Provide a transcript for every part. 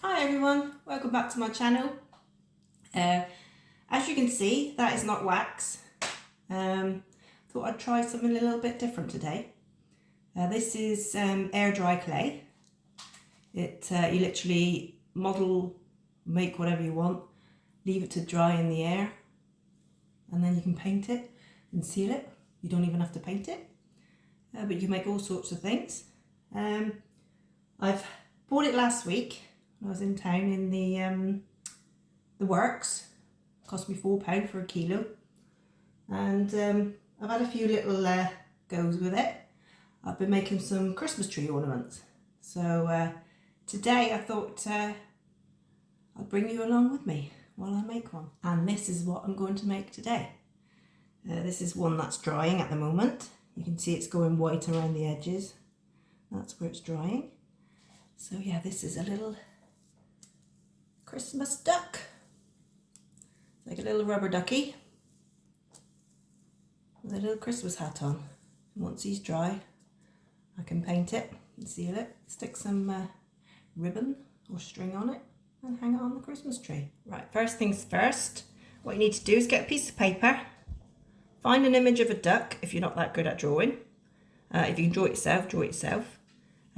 Hi everyone, welcome back to my channel. As you can see, that is not wax. Thought I'd try something a little bit different today. This is air dry clay. You literally model, make whatever you want, leave it to dry in the air, and then you can paint it and seal it. You don't even have to paint it, but you can make all sorts of things. I've bought it last week. I was in town in the works. It cost me £4 for a kilo, and I've had a few little goes with it. I've been making some Christmas tree ornaments, so today I thought I'd bring you along with me while I make one. And this is what I'm going to make today. This is one that's drying at the moment. You can see it's going white around the edges. That's where it's drying. So yeah, this is a little Christmas duck. It's like a little rubber ducky with a little Christmas hat on. And once he's dry, I can paint it and seal it, stick some ribbon or string on it and hang it on the Christmas tree. Right, first things first, what you need to do is get a piece of paper, find an image of a duck if you're not that good at drawing. If you can draw it yourself, draw it yourself.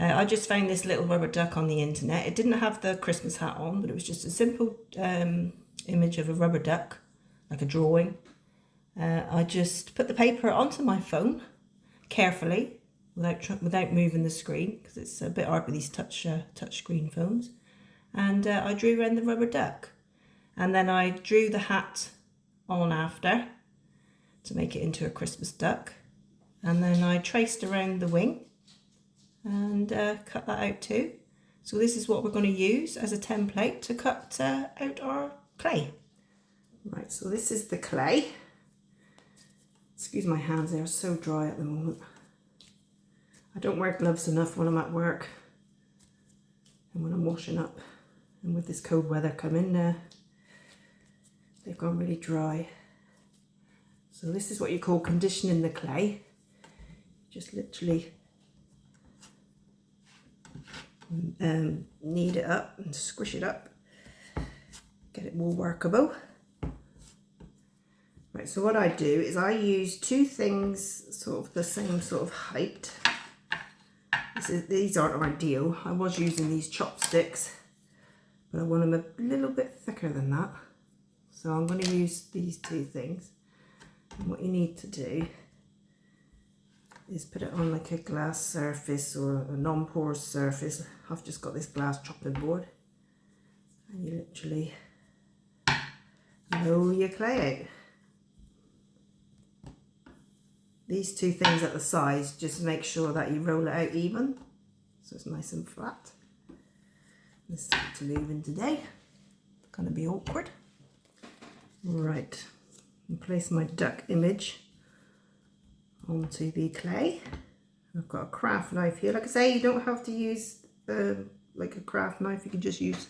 I just found this little rubber duck on the internet. It didn't have the Christmas hat on, but it was just a simple image of a rubber duck, like a drawing. I just put the paper onto my phone carefully, without moving the screen, because it's a bit hard with these touch screen phones. And I drew around the rubber duck, and then I drew the hat on after to make it into a Christmas duck, and then I traced around the wing and cut that out too. So this is what we're going to use as a template to cut out our clay. Right, so this is the clay. Excuse my hands, they are so dry at the moment. I don't wear gloves enough when I'm at work and when I'm washing up, and with this cold weather coming, they've gone really dry. So this is what you call conditioning the clay. Just literally knead it up and squish it up, get it more workable. Right, so what I do is I use two things sort of the same sort of height. These aren't ideal. I was using these chopsticks, but I want them a little bit thicker than that. So I'm going to use these two things. And what you need to do is put it on like a glass surface or a non-porous surface. I've just got this glass chopping board, and you literally roll your clay out. These two things at the sides, just make sure that you roll it out even, so it's nice and flat. This is to move in today. It's going to be awkward. Right, and place my duck image onto the clay. I've got a craft knife here. Like I say, you don't have to use like a craft knife. You can just use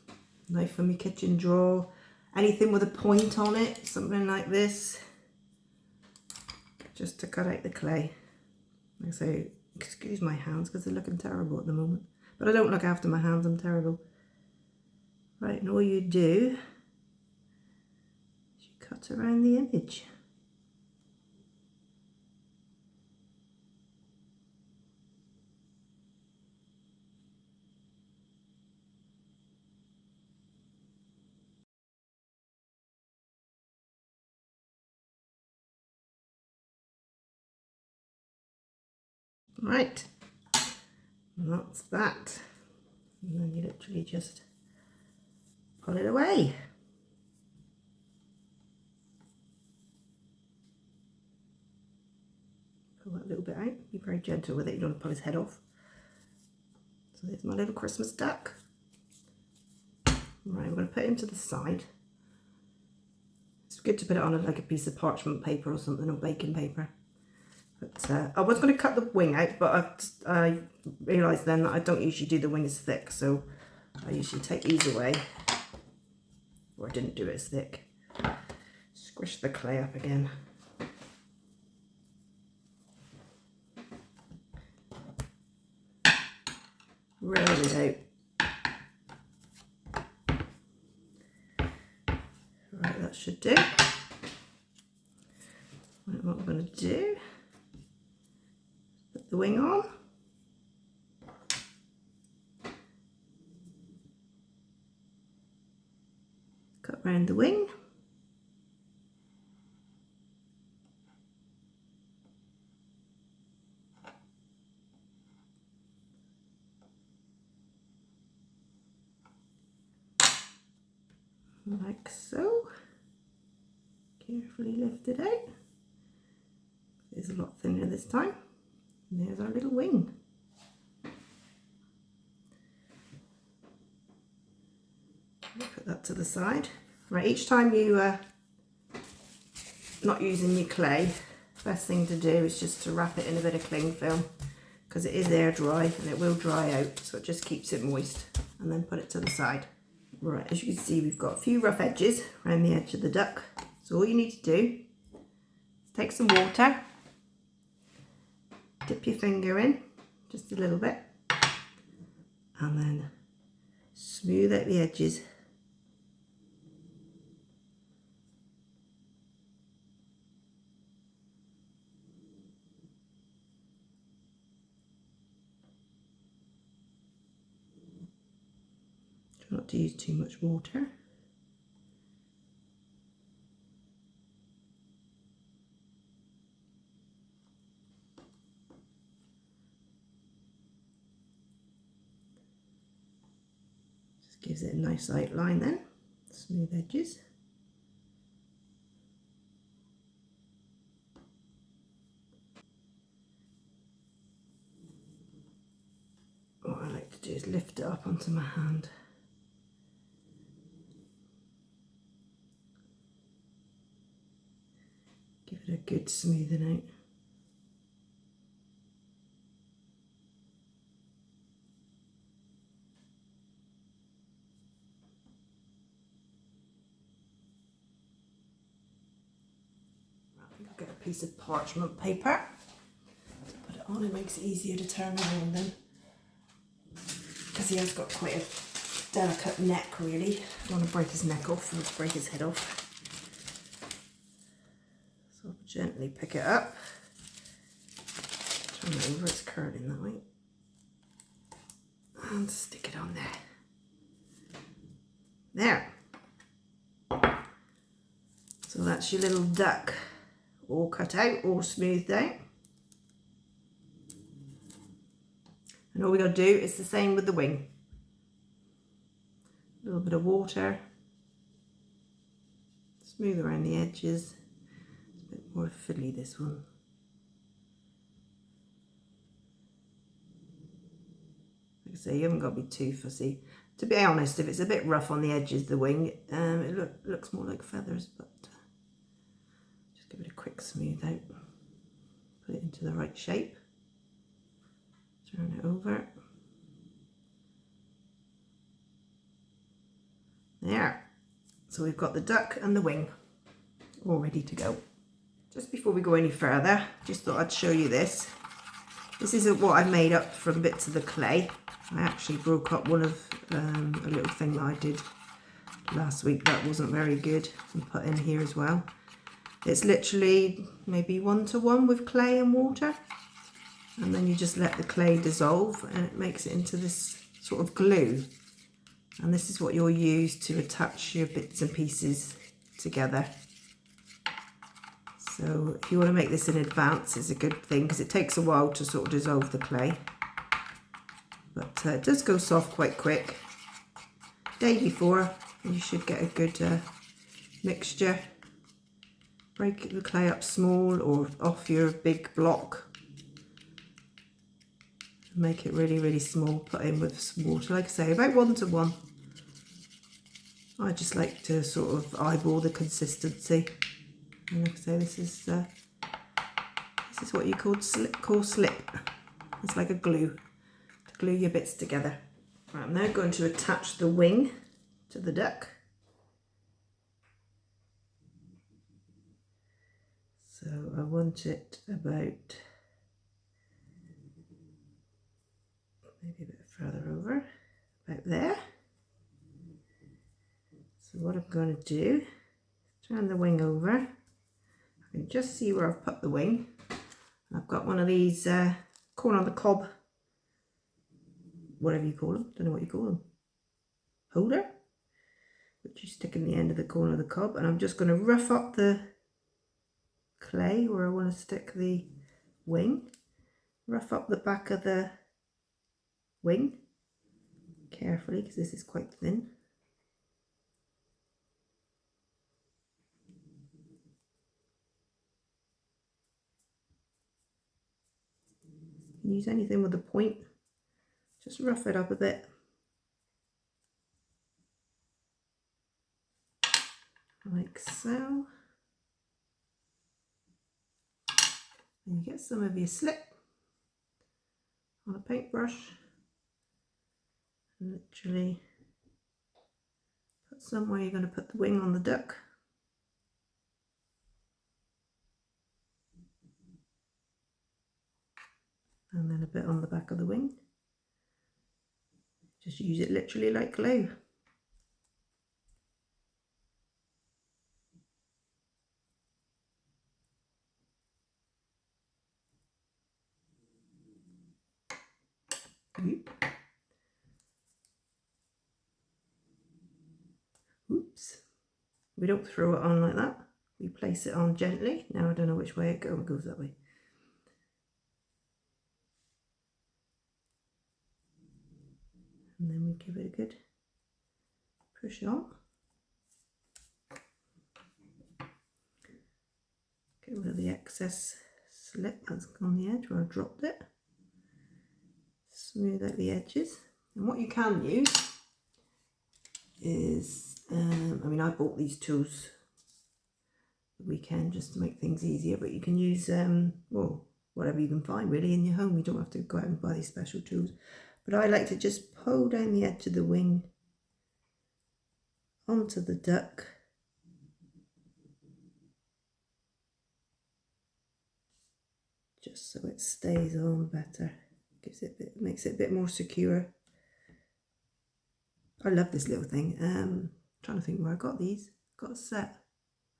a knife from your kitchen drawer. Anything with a point on it, something like this, just to cut out the clay. Like I say, excuse my hands because they're looking terrible at the moment. But I don't look after my hands, I'm terrible. Right, and all you do is you cut around the image. Right, and that's that. And then you literally just pull it away. Pull that little bit out. Be very gentle with it, you don't want to pull his head off. So there's my little Christmas duck. Right, I'm going to put him to the side. It's good to put it on like a piece of parchment paper or something, or baking paper. But I was going to cut the wing out, but I realised then that I don't usually do the wing as thick, so I usually take these away. Or I didn't do it as thick. Squish the clay up again. Roll it out. should do. What we're going to do, put the wing on. Cut round the wing. Like so. Carefully lift it out. It's a lot thinner this time. And there's our little wing. Put that to the side. Right, each time you not using your clay, best thing to do is just to wrap it in a bit of cling film, because it is air dry and it will dry out, so it just keeps it moist, and then put it to the side. Right, as you can see, we've got a few rough edges around the edge of the duck. So all you need to do is take some water, dip your finger in just a little bit, and then smooth out the edges. Try not to use too much water. Gives it a nice outline then, smooth edges. What I like to do is lift it up onto my hand. Give it a good smoothing out. I'll get a piece of parchment paper to put it on. It makes it easier to turn around then, because he has got quite a delicate neck really. I don't want to break his neck off and break his head off. So I'll gently pick it up, turn it over, it's curling that way, and stick it on there. There. So that's your little duck, all cut out, all smoothed out. And all we got to do is the same with the wing. A little bit of water, smooth around the edges. It's a bit more fiddly, this one. Like I say, you haven't got to be too fussy. To be honest, if it's a bit rough on the edges, the wing, it looks more like feathers, but just give it a quick smooth out. Put it into the right shape. Turn it over. There. So we've got the duck and the wing all ready to go. Just before we go any further, just thought I'd show you this. This is what I made up from bits of the clay. I actually broke up one of a little thing that I did last week that wasn't very good and put in here as well. It's literally maybe 1-to-1 with clay and water, and then you just let the clay dissolve and it makes it into this sort of glue. And this is what you'll use to attach your bits and pieces together. So if you want to make this in advance, it's a good thing, because it takes a while to sort of dissolve the clay. But it does go soft quite quick. Day before, you should get a good mixture. Break the clay up small or off your big block. Make it really, really small. Put in with some water, like I say, about 1-to-1. I just like to sort of eyeball the consistency. And like I say, this is what you call slip. It's like a glue to glue your bits together. Right, I'm now going to attach the wing to the duck. So I want it about maybe a bit further over, about there. So what I'm going to do, turn the wing over. I can just see where I've put the wing. I've got one of these corn on the cob, whatever you call them, don't know what you call them, holder, which you stick in the end of the corner of the cob, and I'm just going to rough up the clay where I want to stick the wing, rough up the back of the wing carefully because this is quite thin. Use anything with a point, just rough it up a bit. Like so. And you get some of your slip on a paintbrush and literally put somewhere you're going to put the wing on the duck. And then a bit on the back of the wing. Just use it literally like glue. Oops. We don't throw it on like that. We place it on gently. Now I don't know which way it goes. It goes that way. And then we give it a good push on. Get rid of the excess slip that's on the edge where I dropped it. Smooth out the edges. And what you can use is, I mean, I bought these tools the weekend just to make things easier, but you can use, well, whatever you can find really in your home. You don't have to go out and buy these special tools. But I like to just pull down the edge of the wing onto the duck. Just so it stays on better. Gives it a bit, makes it a bit more secure. I love this little thing. Trying to think where I got these. Got a set.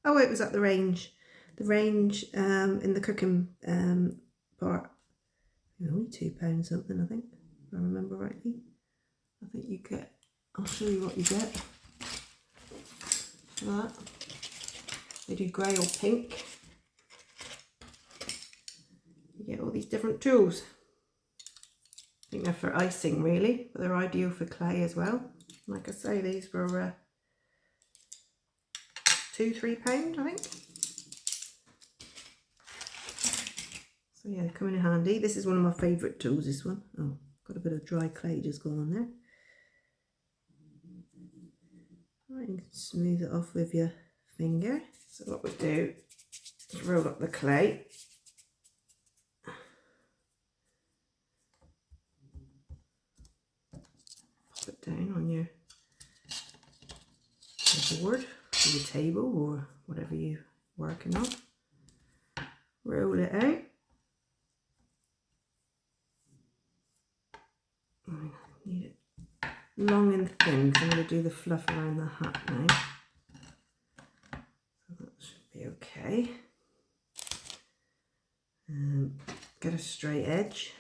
Oh, it was at the range. The range in the cooking part. Only £2 something, I think, if I remember rightly. I think you get, I'll show you what you get for that. They do grey or pink. You get all these different tools. I think they're for icing really, but they're ideal for clay as well. Like I say, these were £2–3, I think. So yeah, they come in handy. This is one of my favourite tools, this one. Oh, got a bit of dry clay just gone on there. Right, you can smooth it off with your finger. So what we do is roll up the clay. Pop it down on your board, or your table, or whatever you're working on. Roll it out. I need it long and thin because I'm going to do the fluff around the hat now. So that should be okay. Get a straight edge.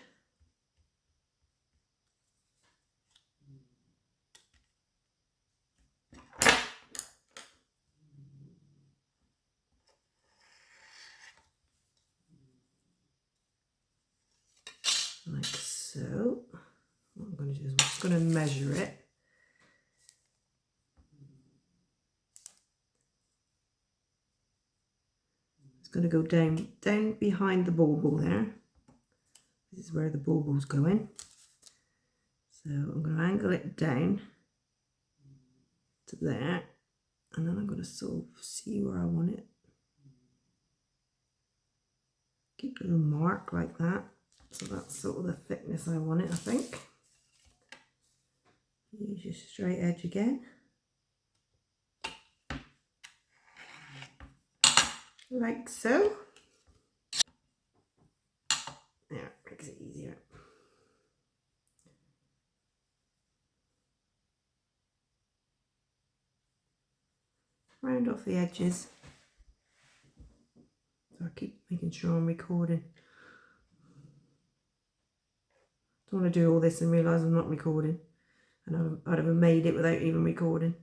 Like so. What I'm going to do is I'm just going to measure it. It's going to go down behind the bauble there. This is where the bauble's going. So I'm going to angle it down to there, and then I'm going to sort of see where I want it. Keep a little mark like that. So that's sort of the thickness I want it, I think. Use your straight edge again. Like so. There, makes it easier. Round off the edges. keep making sure I'm recording. Don't want to do all this and realise I'm not recording. And I'd have made it without even recording.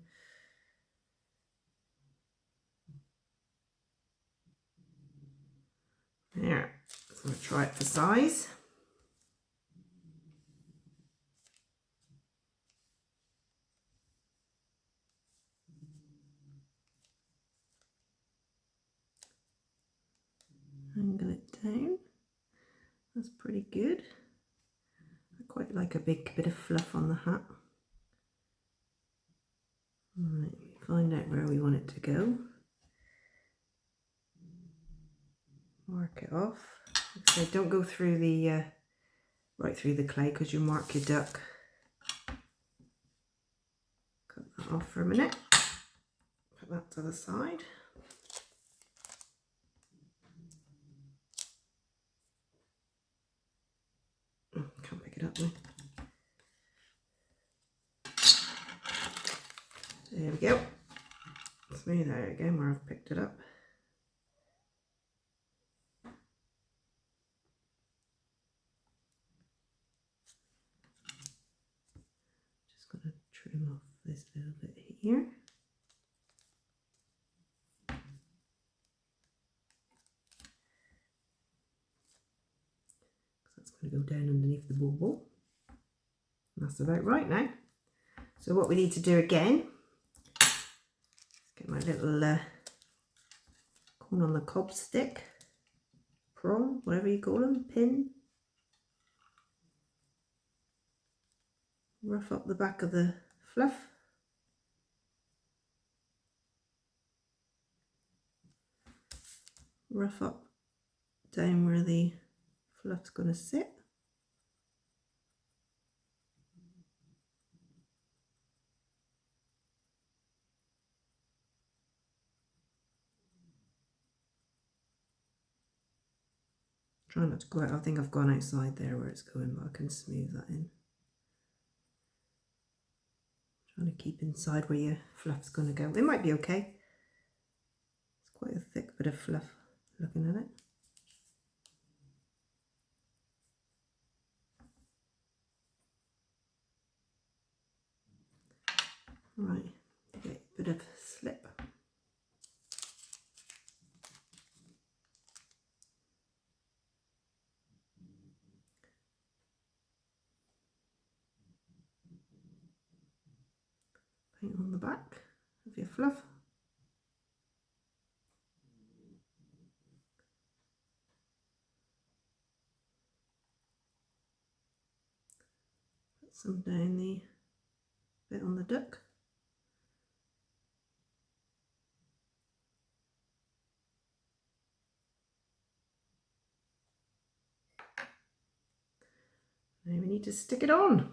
There, so I'm going to try it for size. Angle it down. That's pretty good. I quite like a big bit of fluff on the hat. Right, find out where we want it to go. Mark it off. So don't go through the right through the clay because you mark your duck. Cut that off for a minute. Put that to the side. Can't pick it up now. There we go. Smooth out again where I've picked it up. Just going to trim off this little bit here. That's going to go down underneath the bauble. That's about right now. So what we need to do again, get my little corn on the cob stick, prong, whatever you call them, pin. Rough up the back of the fluff. Rough up down where the fluff's going to sit. Try not to go out. I think I've gone outside there where it's going, but I can smooth that in. Trying to keep inside where your fluff's going to go. It might be okay. It's quite a thick bit of fluff looking at it. Right, get a bit of slip. Paint on the back of your fluff. Put some down the bit on the duck. Now we need to stick it on.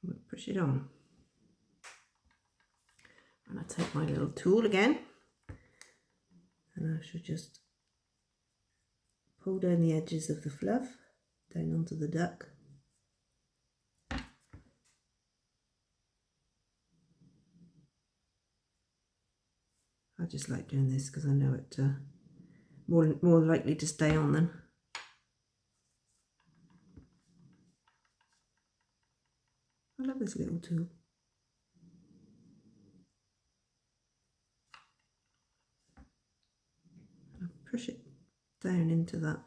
We'll push it on. And I take my little tool again, and I should just pull down the edges of the fluff down onto the duck. I just like doing this because I know it more likely to stay on then. I love this little tool. I push it down into that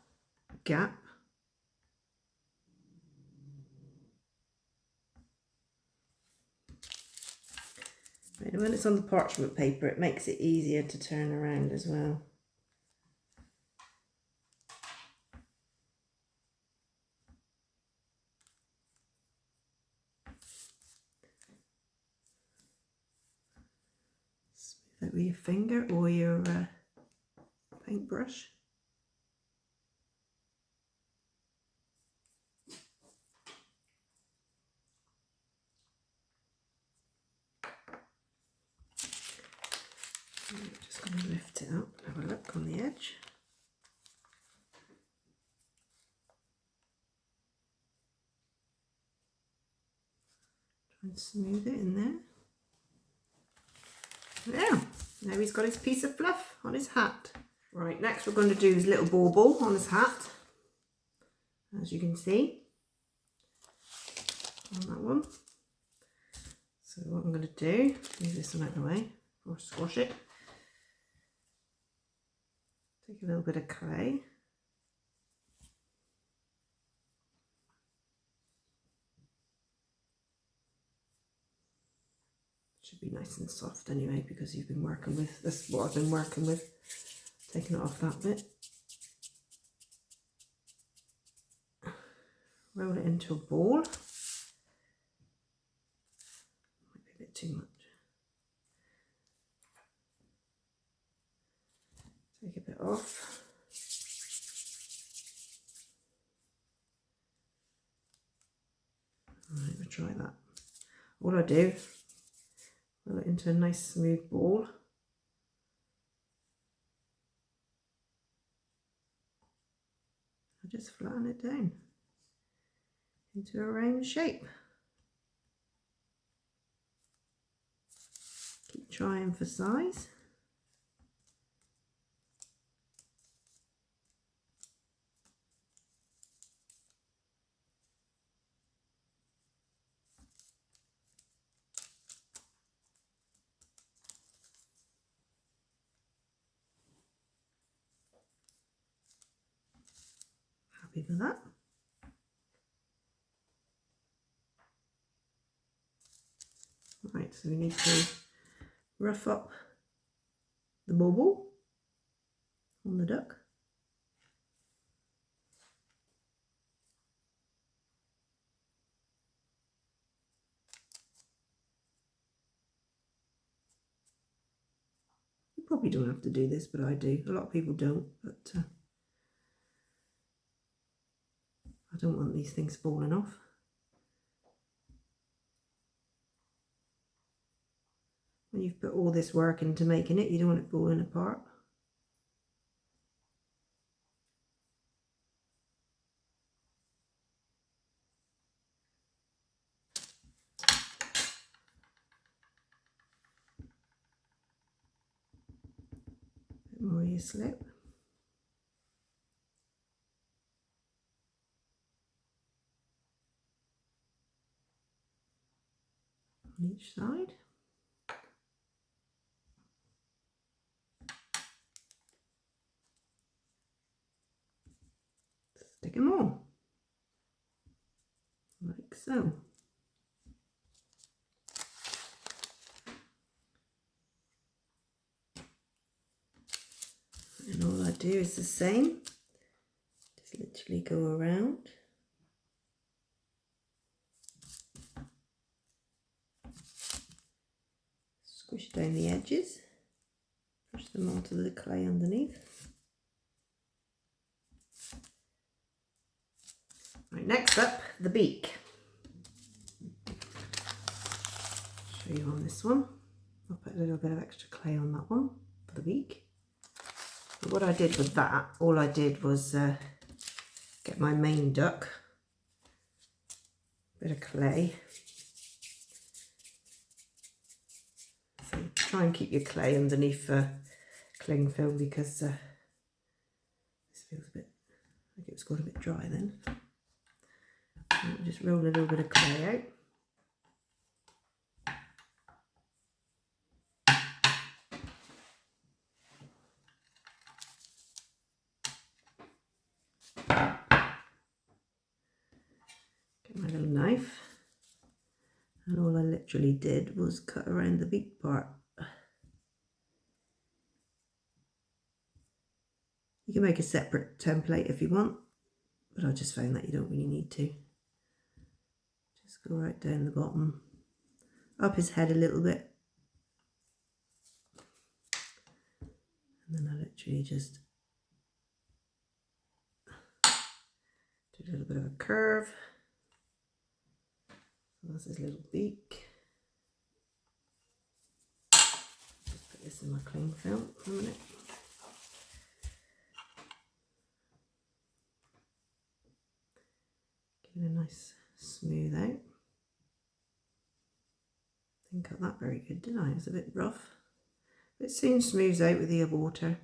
gap. Right, and when it's on the parchment paper, it makes it easier to turn around as well. Smooth out with your finger or your paintbrush. I'm just going to lift it up and have a look on the edge. and smooth it in there. There, now he's got his piece of fluff on his hat. Right, next we're going to do his little bauble on his hat, as you can see on that one. So what I'm going to do, move this one out of the way or squash it. Take a little bit of clay. Should be nice and soft anyway, because you've been working with this, what I've been working with, taking it off that bit. Roll it into a ball. Might be a bit too much. Take a bit off. Alright, we'll try that. All I do, roll it into a nice smooth ball. I just flatten it down into a round shape. Keep trying for size. Happy with that. Right, so we need to rough up the bauble on the duck. You probably don't have to do this, but I do. A lot of people don't, but I don't want these things falling off. When you've put all this work into making it, you don't want it falling apart. Bit more of your slip. On each side. Stick them all, like so. And all I do is the same, just literally go around. Squish down the edges, push them onto the clay underneath. Right, next up, the beak. Show you on this one. I'll put a little bit of extra clay on that one for the beak. But what I did with that, all I did was get my main duck, bit of clay. So try and keep your clay underneath cling film, because this feels a bit like it's got a bit dry then. And just roll a little bit of clay out. Get my little knife, and all I literally did was cut around the beak part. You can make a separate template if you want, but I just found that you don't really need to. Just go right down the bottom, up his head a little bit, and then I literally just do a little bit of a curve. So that's his little beak. Just put this in my cling film for a minute. Give it a nice smooth out. Didn't cut that very good, did I? It was a bit rough. It soon smooths out with the water.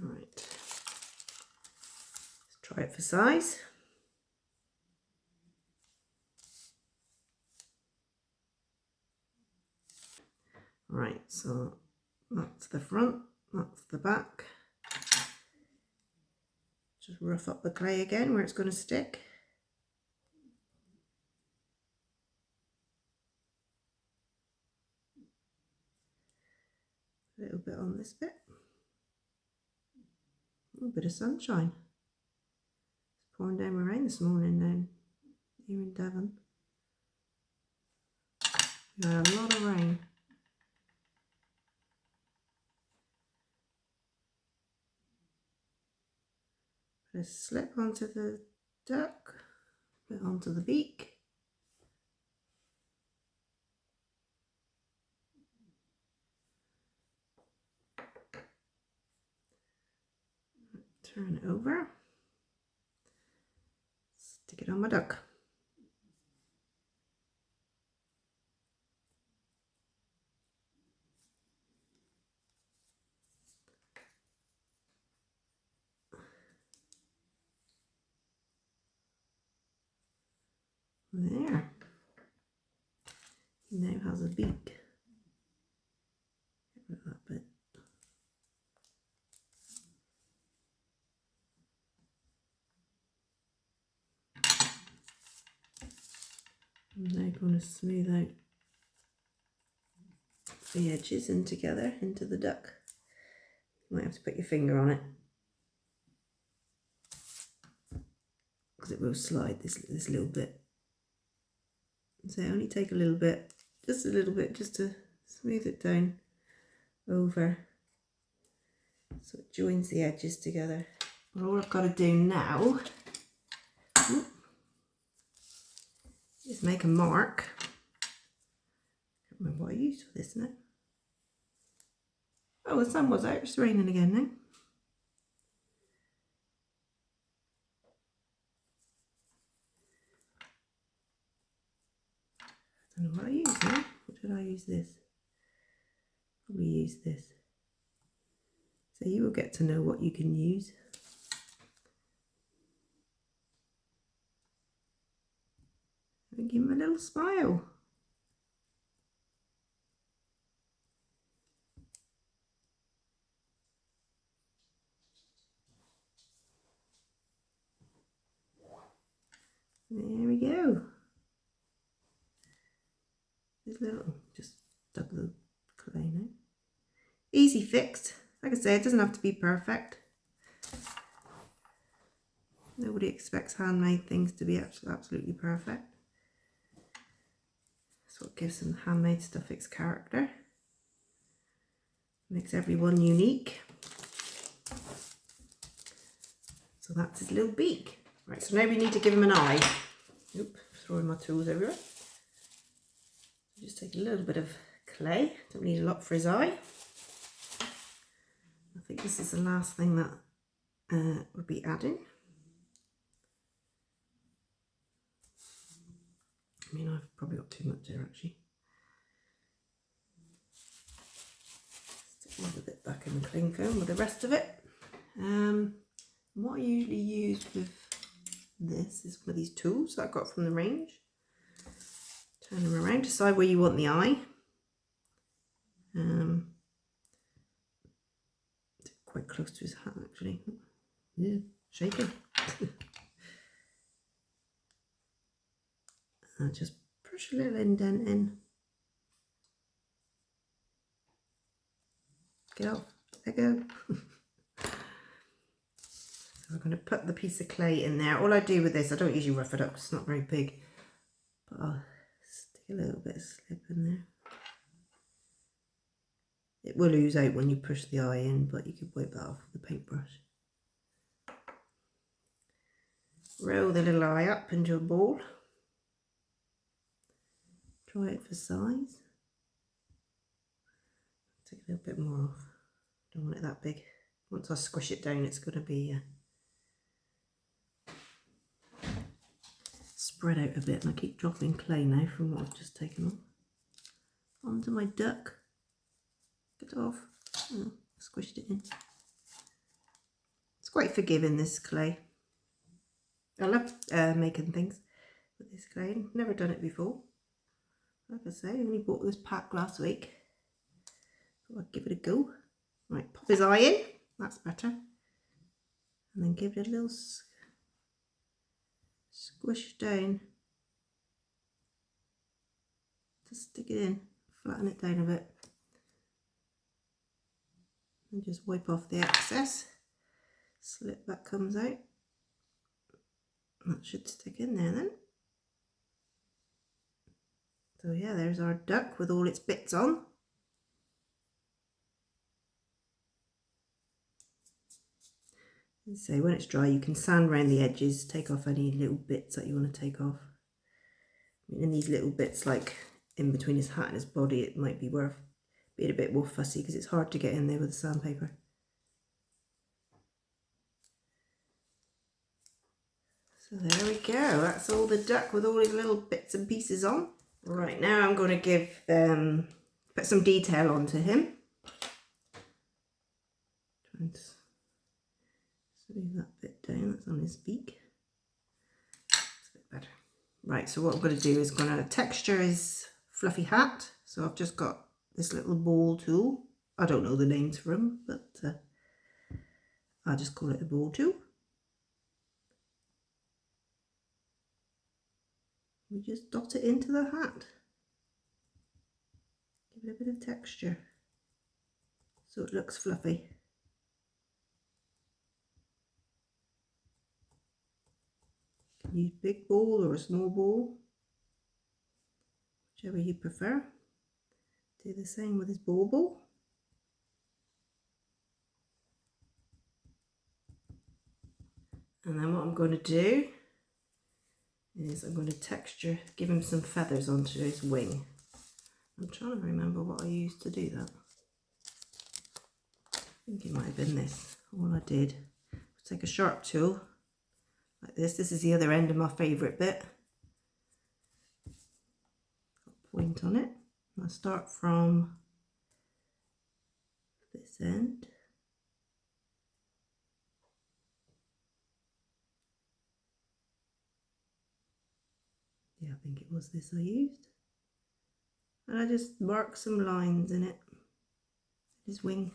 Right, let's try it for size. Right, so that's the front, that's the back. Just rough up the clay again where it's going to stick. A little bit on this bit. A little bit of sunshine. It's pouring down with rain this morning down here in Devon. We had a lot of rain. Put a slip onto the duck, put it onto the beak. Turn it over. Stick it on my duck. There. He now has a beak. Get rid of that bit. I'm now going to smooth out the edges in together into the duck. You might have to put your finger on it because it will slide this little bit. So only take a little bit, just a little bit, just to smooth it down over so it joins the edges together. Well, all I've got to do now is make a mark. I can't remember what I used for this now. Oh, the sun was out, it's raining again now. I don't know what I used now. What did I use this? Probably use this. So you will get to know what you can use. And give him a little smile. There we go. This little, just dug the clay now. Easy fixed. Like I say, it doesn't have to be perfect. Nobody expects handmade things to be absolutely perfect. That's what gives some handmade stuff its character. Makes everyone unique. So that's his little beak. Right, so now we need to give him an eye. Oop, throwing my tools everywhere. Just take a little bit of clay. Don't need a lot for his eye. I think this is the last thing that we'll be adding. I mean, I've probably got too much here actually. Stick a little bit back in the cling film with the rest of it. What I usually use with this is one of these tools that I got from the range. Turn them around, decide where you want the eye. Quite close to his hat actually. Yeah, shaking. And just push a little indent in. Get off, let go. So we're going to put the piece of clay in there. All I do with this, I don't usually rough it up because it's not very big, but I'll stick a little bit of slip in there. It will ooze out when you push the eye in, but you could wipe that off with a paintbrush. Roll the little eye up into a ball. Try it for size. Take a little bit more off. Don't want it that big. Once I squish it down, it's going to be spread out a bit, and I keep dropping clay now from what I've just taken off. Onto my duck. Get it off. Oh, squished it in. It's quite forgiving, this clay. I love making things with this clay. Never done it before. Like I say, I only bought this pack last week. So I'll give it a go. Right, pop his eye in. That's better. And then give it a little squish down to stick it in. Flatten it down a bit. And just wipe off the excess. Slip that comes out. That should stick in there then. So yeah, there's our duck with all its bits on. And so when it's dry, you can sand around the edges, take off any little bits that you want to take off. And these little bits, like in between his hat and his body, it might be worth being a bit more fussy because it's hard to get in there with the sandpaper. So there we go. That's all the duck with all his little bits and pieces on. Right, now I'm going to put some detail onto him. Trying to smooth that bit down. That's on his beak. That's a bit better. Right, so what I'm going to do is going to texture his fluffy hat. So I've just got this little ball tool. I don't know the names for them, but I'll just call it a ball tool. We just dot it into the hat. Give it a bit of texture so it looks fluffy. You can use big ball or a small ball, whichever you prefer. Do the same with his ball. And then what I'm going to do is I'm going to texture, give him some feathers onto his wing. I'm trying to remember what I used to do that. I think it might have been this. All I did was take a sharp tool like this. This is the other end of my favourite bit. Got a point on it. I'll start from this end. Yeah, I think it was this I used. And I just mark some lines in it. His wing.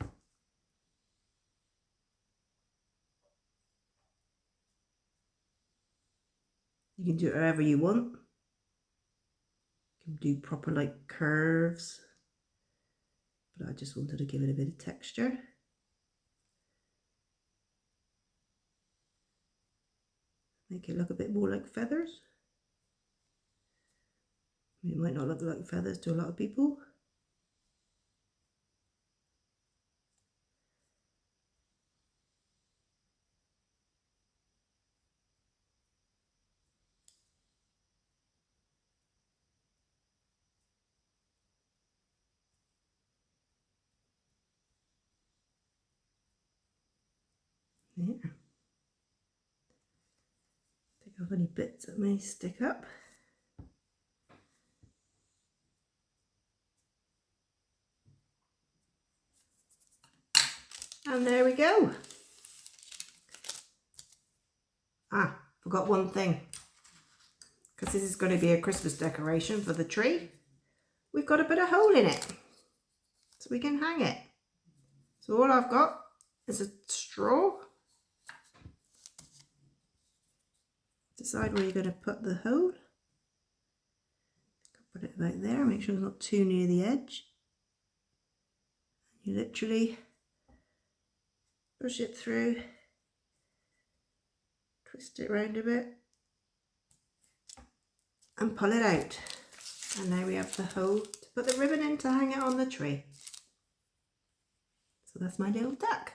You can do it however you want. You can do proper like curves. But I just wanted to give it a bit of texture. Make it look a bit more like feathers. It might not look like feathers to a lot of people. Yeah. Take off any bits that may stick up. And there we go. Ah, forgot one thing. Because this is going to be a Christmas decoration for the tree. We've got to put a hole in it so we can hang it. So all I've got is a straw. Decide where you're going to put the hole. Put it about there, make sure it's not too near the edge. You literally push it through, twist it round a bit and pull it out. And now we have the hole to put the ribbon in to hang it on the tree. So that's my little duck.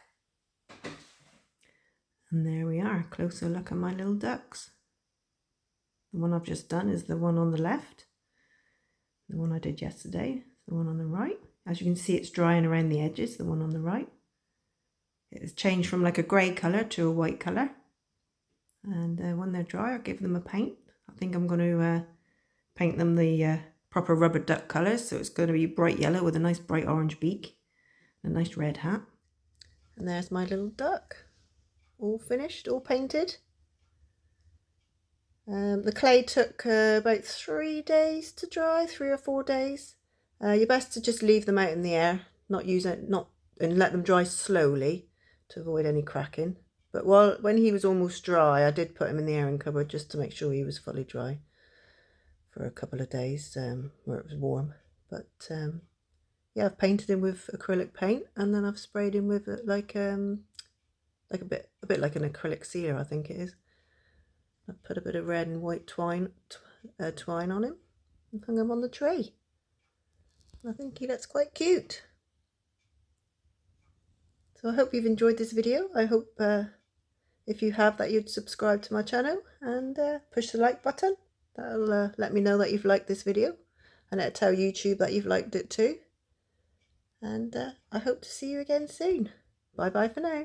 And there we are, a closer look at my little ducks. The one I've just done is the one on the left. The one I did yesterday, the one on the right. As you can see, it's drying around the edges, the one on the right. It has changed from like a grey colour to a white colour. And when they're dry, I'll give them a paint. I think I'm going to paint them the proper rubber duck colours. So it's going to be bright yellow with a nice bright orange beak and a nice red hat. And there's my little duck. All finished, all painted. The clay took about 3 days to dry, 3 or 4 days. You're best to just leave them out in the air, and let them dry slowly to avoid any cracking. But when he was almost dry, I did put him in the airing cupboard just to make sure he was fully dry for a couple of days where it was warm. But yeah, I've painted him with acrylic paint, and then I've sprayed him with like a bit like an acrylic sealer, I think it is. I've put a bit of red and white twine on him and hung him on the tree. I think he looks quite cute. So I hope you've enjoyed this video. I hope if you have that you'd subscribe to my channel and push the like button. That'll let me know that you've liked this video, and it'll tell YouTube that you've liked it too. And I hope to see you again soon. Bye bye for now.